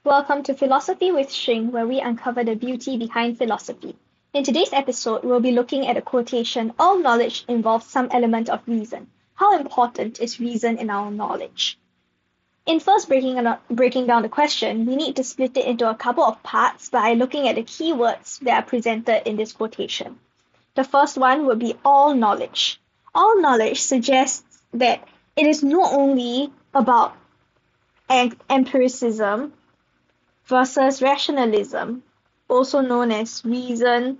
Welcome to Philosophy with Shing, where we uncover the beauty behind philosophy. In today's episode, we'll be looking at a quotation: all knowledge involves some element of reason. How important is reason in our knowledge? In first breaking down the question, we need to split it into a couple of parts by looking at the key words that are presented in this quotation. The first one would be all knowledge. All knowledge suggests that it is not only about empiricism versus rationalism, also known as reason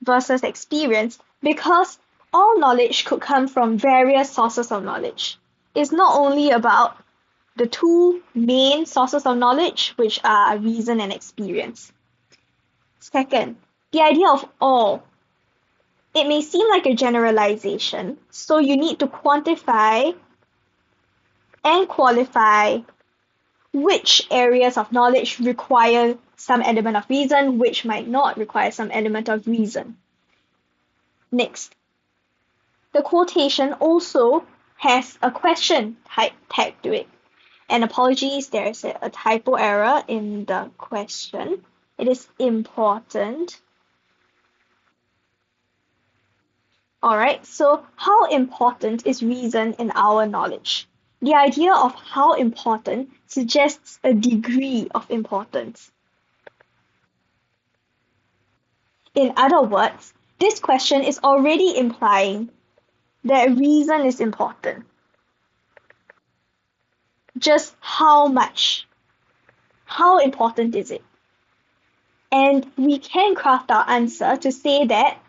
versus experience, because all knowledge could come from various sources of knowledge. It's not only about the two main sources of knowledge, which are reason and experience. Second, the idea of all. It may seem like a generalization, so you need to quantify and qualify which areas of knowledge require some element of reason, which might not require some element of reason. Next, the quotation also has a question tagged to it. And apologies, there's a typo error in the question. It is important. Alright, so how important is reason in our knowledge? The idea of how important suggests a degree of importance. In other words, this question is already implying that reason is important. Just how much? How important is it? And we can craft our answer to say that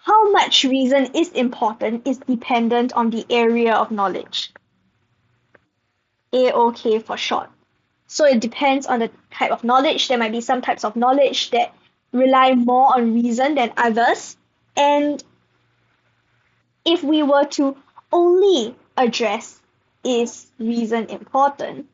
how much reason is important is dependent on the area of knowledge. AOK for short. So it depends on the type of knowledge. There might be some types of knowledge that rely more on reason than others. And if we were to only address is reason important,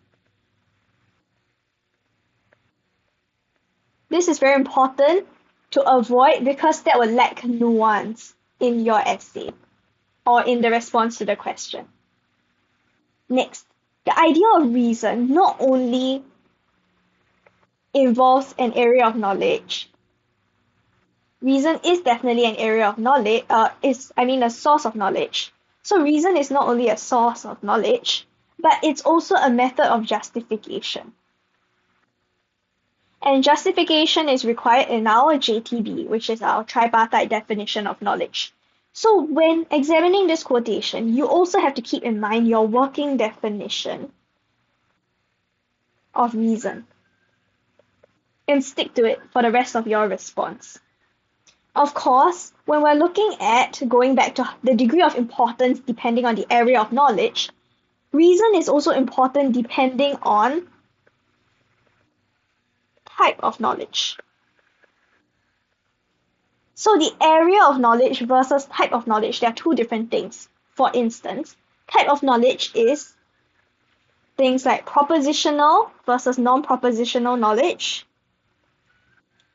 this is very important to avoid because that will lack nuance in your essay or in the response to the question. Next, the idea of reason not only involves an area of knowledge. Reason is definitely an area of knowledge, a source of knowledge. So reason is not only a source of knowledge, but it's also a method of justification. And justification is required in our JTB, which is our tripartite definition of knowledge. So when examining this quotation, you also have to keep in mind your working definition of reason and stick to it for the rest of your response. Of course, when we're looking at going back to the degree of importance depending on the area of knowledge, reason is also important depending on type of knowledge. So the area of knowledge versus type of knowledge, they are two different things. For instance, type of knowledge is things like propositional versus non-propositional knowledge.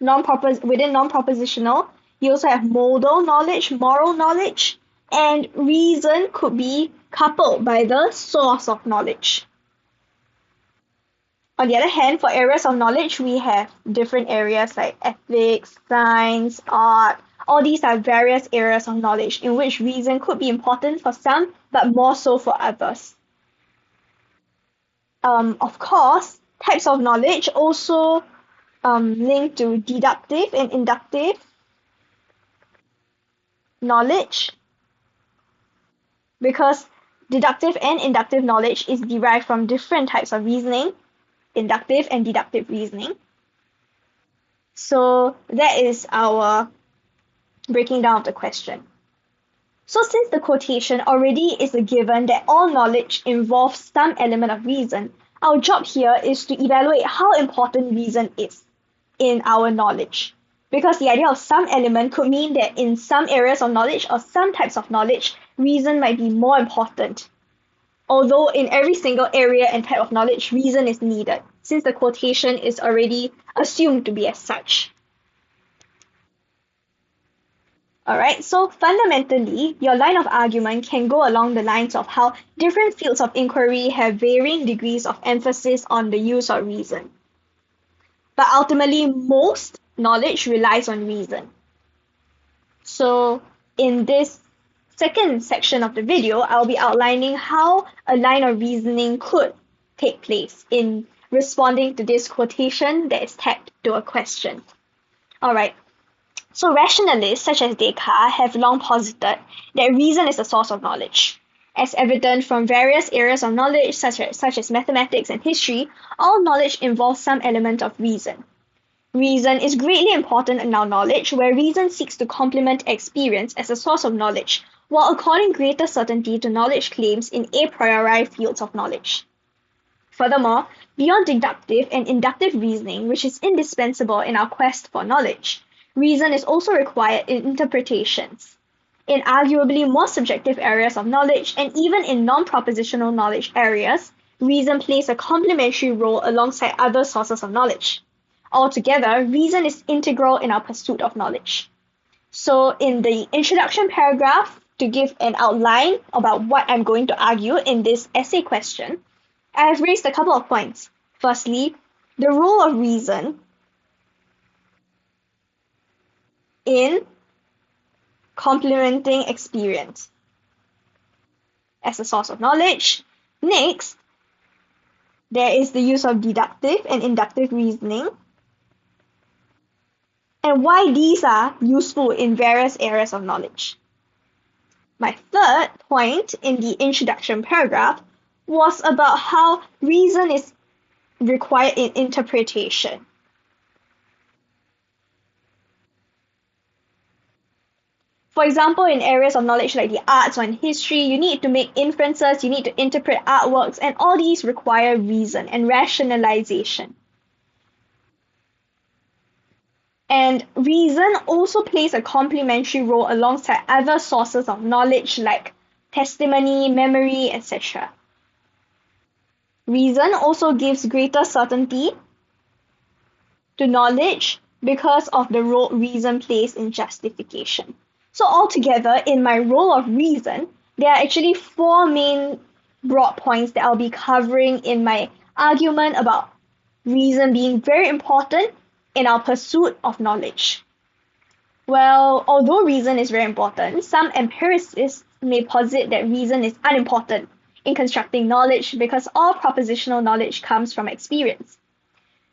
Within non-propositional, you also have modal knowledge, moral knowledge, and reason could be coupled by the source of knowledge. On the other hand, for areas of knowledge, we have different areas like ethics, science, art. All these are various areas of knowledge in which reason could be important for some, but more so for others. Of course, types of knowledge also link to deductive and inductive knowledge, because deductive and inductive knowledge is derived from different types of reasoning, inductive and deductive reasoning. So that is our breaking down of the question. So since the quotation already is a given that all knowledge involves some element of reason, our job here is to evaluate how important reason is in our knowledge. Because the idea of some element could mean that in some areas of knowledge or some types of knowledge, reason might be more important. Although in every single area and type of knowledge, reason is needed, since the quotation is already assumed to be as such. Alright, so fundamentally, your line of argument can go along the lines of how different fields of inquiry have varying degrees of emphasis on the use of reason. But ultimately, most knowledge relies on reason. So in this second section of the video, I'll be outlining how a line of reasoning could take place in responding to this quotation that is tagged to a question. Alright, so rationalists such as Descartes have long posited that reason is the source of knowledge. As evident from various areas of knowledge such as mathematics and history, all knowledge involves some element of reason. Reason is greatly important in our knowledge, where reason seeks to complement experience as a source of knowledge, while according greater certainty to knowledge claims in a priori fields of knowledge. Furthermore, beyond deductive and inductive reasoning, which is indispensable in our quest for knowledge, reason is also required in interpretations. In arguably more subjective areas of knowledge, and even in non-propositional knowledge areas, reason plays a complementary role alongside other sources of knowledge. Altogether, reason is integral in our pursuit of knowledge. So in the introduction paragraph, to give an outline about what I'm going to argue in this essay question, I have raised a couple of points. Firstly, the role of reason in complementing experience as a source of knowledge. Next, there is the use of deductive and inductive reasoning, and why these are useful in various areas of knowledge. My third point in the introduction paragraph was about how reason is required in interpretation. For example, in areas of knowledge like the arts or in history, you need to make inferences, you need to interpret artworks, and all these require reason and rationalization. And reason also plays a complementary role alongside other sources of knowledge like testimony, memory, etc. Reason also gives greater certainty to knowledge because of the role reason plays in justification. So altogether, in my role of reason, there are actually four main broad points that I'll be covering in my argument about reason being very important in our pursuit of knowledge. Well, although reason is very important, some empiricists may posit that reason is unimportant in constructing knowledge because all propositional knowledge comes from experience.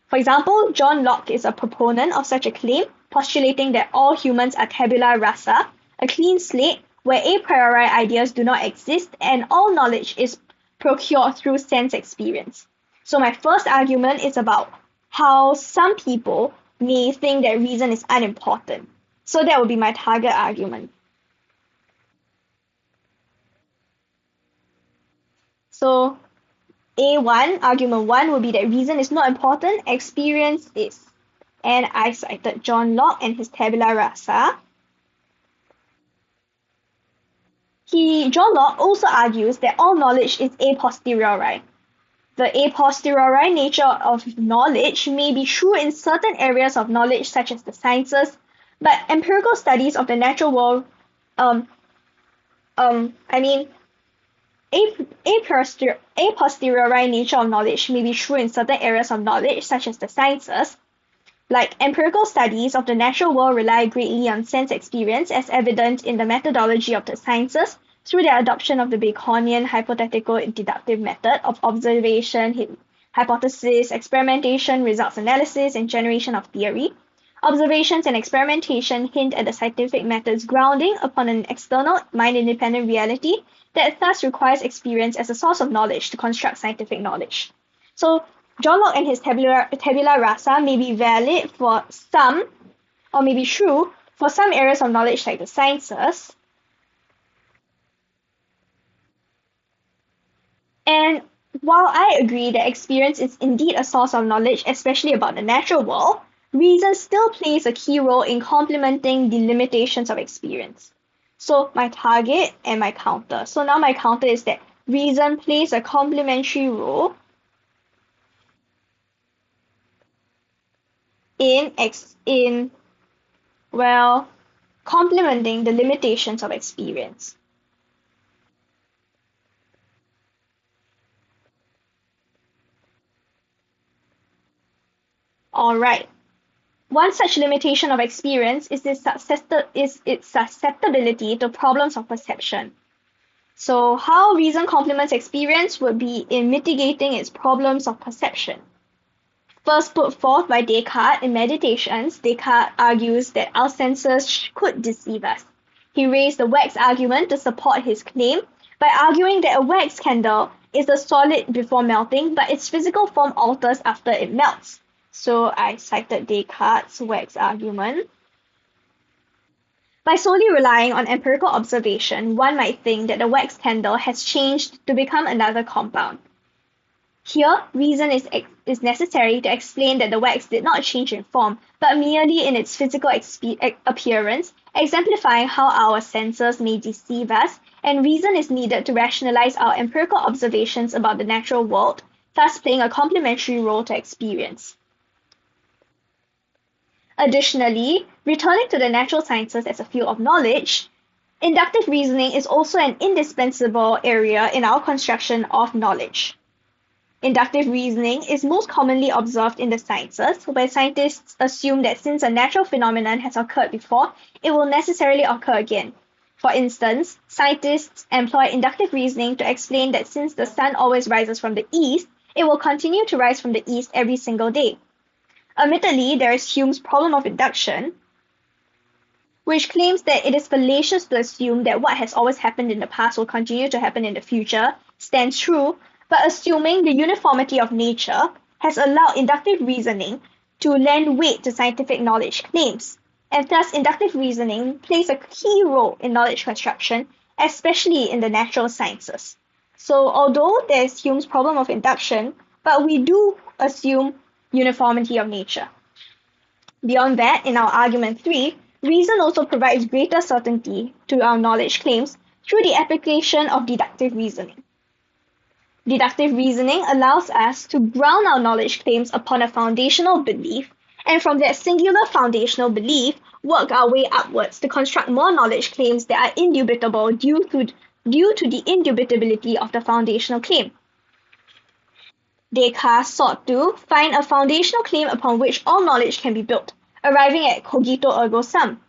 For example, John Locke is a proponent of such a claim, postulating that all humans are tabula rasa, a clean slate where a priori ideas do not exist and all knowledge is procured through sense experience. So my first argument is about how some people may think that reason is unimportant. So that would be my target argument. So argument one would be that reason is not important, experience is. And I cited John Locke and his tabula rasa. John Locke also argues that all knowledge is a posteriori. The a posteriori nature of knowledge may be true in certain areas of knowledge such as the sciences, but empirical studies of the natural world, a posteriori nature of knowledge may be true in certain areas of knowledge such as the sciences. Like empirical studies of the natural world rely greatly on sense experience as evident in the methodology of the sciences, through their adoption of the Baconian hypothetical deductive method of observation, hypothesis, experimentation, results analysis, and generation of theory. Observations and experimentation hint at the scientific method's grounding upon an external, mind-independent reality that thus requires experience as a source of knowledge to construct scientific knowledge. So John Locke and his tabula rasa may be valid for some, or may be true for some areas of knowledge like the sciences, and while I agree that experience is indeed a source of knowledge, especially about the natural world, reason still plays a key role in complementing the limitations of experience. So my target and my counter. So now my counter is that reason plays a complementary role in complementing the limitations of experience. All right. One such limitation of experience is its susceptibility to problems of perception. So how reason complements experience would be in mitigating its problems of perception. First put forth by Descartes in Meditations, Descartes argues that our senses could deceive us. He raised the wax argument to support his claim by arguing that a wax candle is a solid before melting, but its physical form alters after it melts. So I cited Descartes' wax argument. By solely relying on empirical observation, one might think that the wax candle has changed to become another compound. Here, reason is necessary to explain that the wax did not change in form, but merely in its physical appearance, exemplifying how our senses may deceive us, and reason is needed to rationalize our empirical observations about the natural world, thus playing a complementary role to experience. Additionally, returning to the natural sciences as a field of knowledge, inductive reasoning is also an indispensable area in our construction of knowledge. Inductive reasoning is most commonly observed in the sciences, where scientists assume that since a natural phenomenon has occurred before, it will necessarily occur again. For instance, scientists employ inductive reasoning to explain that since the sun always rises from the east, it will continue to rise from the east every single day. Admittedly, there is Hume's problem of induction, which claims that it is fallacious to assume that what has always happened in the past will continue to happen in the future, stands true, but assuming the uniformity of nature has allowed inductive reasoning to lend weight to scientific knowledge claims, and thus inductive reasoning plays a key role in knowledge construction, especially in the natural sciences. So although there's Hume's problem of induction, but we do assume uniformity of nature. Beyond that, in our argument 3, reason also provides greater certainty to our knowledge claims through the application of deductive reasoning. Deductive reasoning allows us to ground our knowledge claims upon a foundational belief, and from that singular foundational belief, work our way upwards to construct more knowledge claims that are indubitable due to the indubitability of the foundational claim. Descartes sought to find a foundational claim upon which all knowledge can be built, arriving at cogito ergo sum.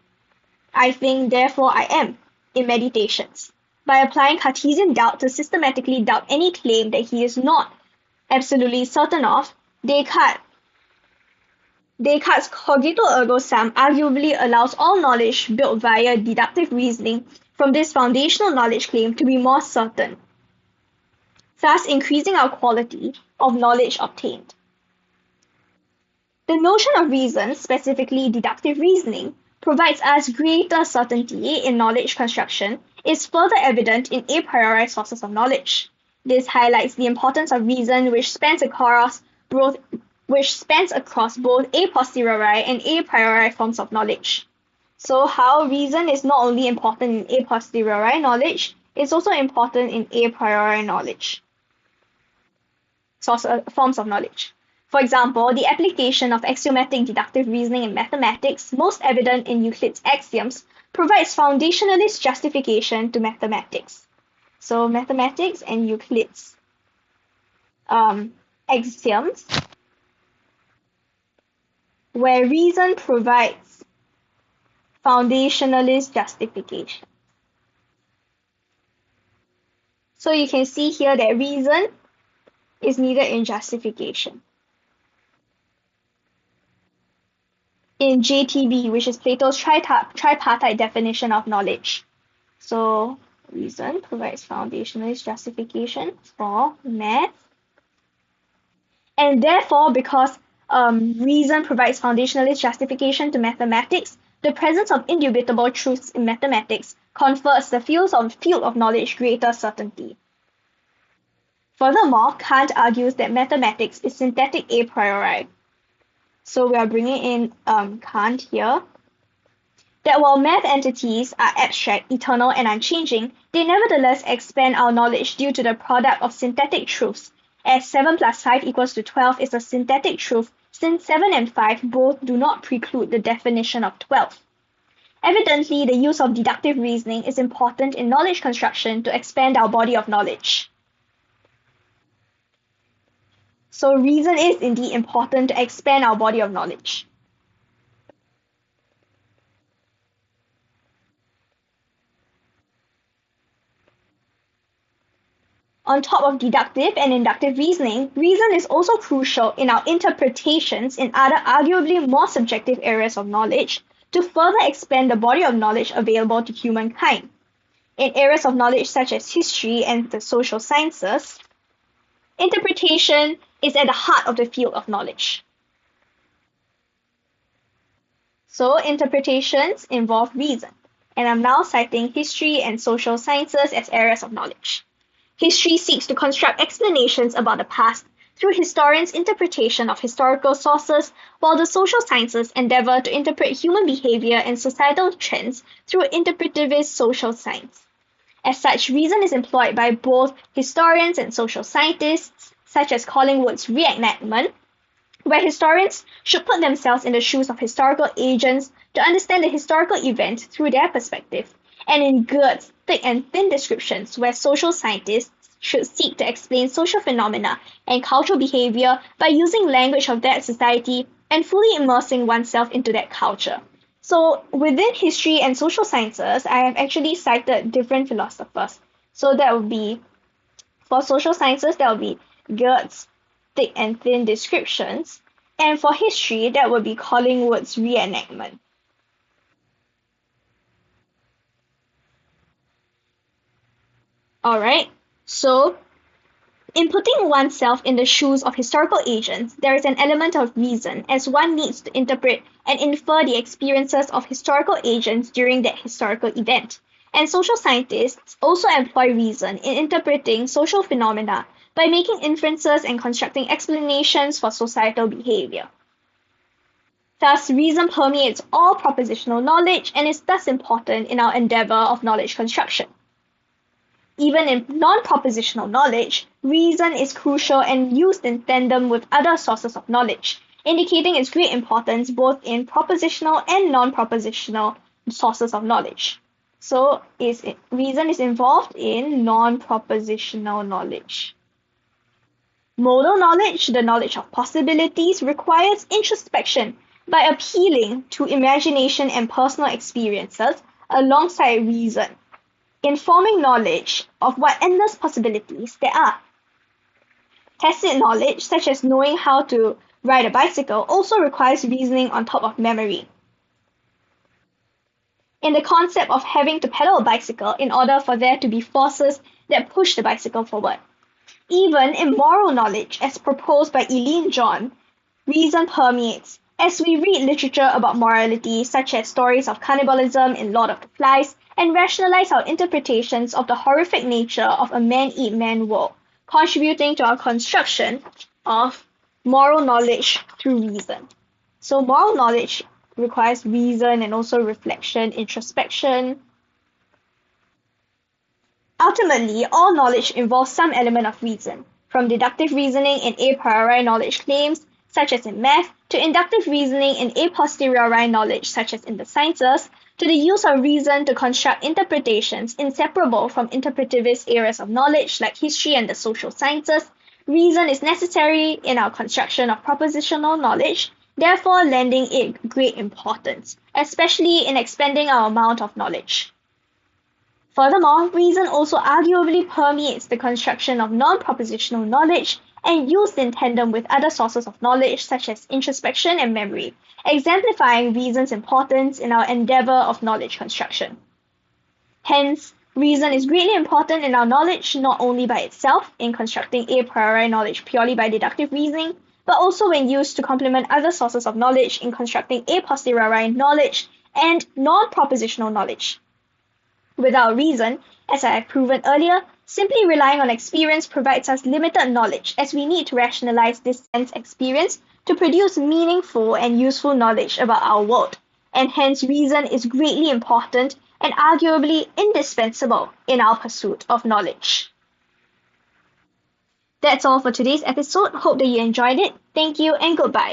I think, therefore I am, in Meditations. By applying Cartesian doubt to systematically doubt any claim that he is not absolutely certain of, Descartes' cogito ergo sum arguably allows all knowledge built via deductive reasoning from this foundational knowledge claim to be more certain, thus increasing our quality of knowledge obtained. The notion of reason, specifically deductive reasoning, provides us greater certainty in knowledge construction, is further evident in a priori sources of knowledge. This highlights the importance of reason, which spans across both a posteriori and a priori forms of knowledge. So how reason is not only important in a posteriori knowledge, it's also important in a priori knowledge. Forms of knowledge. For example, the application of axiomatic deductive reasoning in mathematics, most evident in Euclid's axioms, provides foundationalist justification to mathematics. So mathematics and Euclid's axioms, where reason provides foundationalist justification. So you can see here that reason is needed in justification. In JTB, which is Plato's tripartite definition of knowledge. So reason provides foundationalist justification for math. And therefore, because reason provides foundationalist justification to mathematics, the presence of indubitable truths in mathematics confers the field of knowledge greater certainty. Furthermore, Kant argues that mathematics is synthetic a priori. So we are bringing in Kant here, that while math entities are abstract, eternal, and unchanging, they nevertheless expand our knowledge due to the product of synthetic truths, as 7 plus 5 equals to 12 is a synthetic truth, since 7 and 5 both do not preclude the definition of 12. Evidently, the use of deductive reasoning is important in knowledge construction to expand our body of knowledge. So reason is indeed important to expand our body of knowledge. On top of deductive and inductive reasoning, reason is also crucial in our interpretations in other arguably more subjective areas of knowledge to further expand the body of knowledge available to humankind. In areas of knowledge such as history and the social sciences, interpretation is at the heart of the field of knowledge. So interpretations involve reason, and I'm now citing history and social sciences as areas of knowledge. History seeks to construct explanations about the past through historians' interpretation of historical sources, while the social sciences endeavor to interpret human behavior and societal trends through interpretivist social science. As such, reason is employed by both historians and social scientists, such as Collingwood's reenactment, where historians should put themselves in the shoes of historical agents to understand the historical event through their perspective, and in Gert's thick and thin descriptions, where social scientists should seek to explain social phenomena and cultural behavior by using language of that society and fully immersing oneself into that culture. So within history and social sciences, I have actually cited different philosophers. So that would be, for social sciences, that would be Gert's thick and thin descriptions. And for history, that would be Collingwood's reenactment. Alright, so in putting oneself in the shoes of historical agents, there is an element of reason, as one needs to interpret and infer the experiences of historical agents during that historical event. And social scientists also employ reason in interpreting social phenomena by making inferences and constructing explanations for societal behavior. Thus, reason permeates all propositional knowledge and is thus important in our endeavor of knowledge construction. Even in non-propositional knowledge, reason is crucial and used in tandem with other sources of knowledge, indicating its great importance both in propositional and non-propositional sources of knowledge. So, reason is involved in non-propositional knowledge. Modal knowledge, the knowledge of possibilities, requires introspection by appealing to imagination and personal experiences alongside reason, informing knowledge of what endless possibilities there are. Tacit knowledge, such as knowing how to ride a bicycle, also requires reasoning on top of memory. In the concept of having to pedal a bicycle in order for there to be forces that push the bicycle forward. Even in moral knowledge, as proposed by Eileen John, reason permeates. As we read literature about morality, such as stories of cannibalism in Lord of the Flies, and rationalize our interpretations of the horrific nature of a man-eat-man world, contributing to our construction of moral knowledge through reason. So moral knowledge requires reason and also reflection, introspection. Ultimately, all knowledge involves some element of reason, from deductive reasoning in a priori knowledge claims, such as in math, to inductive reasoning in a posteriori knowledge, such as in the sciences, to the use of reason to construct interpretations inseparable from interpretivist areas of knowledge like history and the social sciences. Reason is necessary in our construction of propositional knowledge, therefore lending it great importance, especially in expanding our amount of knowledge. Furthermore, reason also arguably permeates the construction of non-propositional knowledge and used in tandem with other sources of knowledge such as introspection and memory, exemplifying reason's importance in our endeavor of knowledge construction. Hence, reason is greatly important in our knowledge not only by itself in constructing a priori knowledge purely by deductive reasoning, but also when used to complement other sources of knowledge in constructing a posteriori knowledge and non-propositional knowledge. Without reason, as I have proven earlier, simply relying on experience provides us limited knowledge as we need to rationalize this sense experience to produce meaningful and useful knowledge about our world, and hence reason is greatly important and arguably indispensable in our pursuit of knowledge. That's all for today's episode. Hope that you enjoyed it. Thank you and goodbye.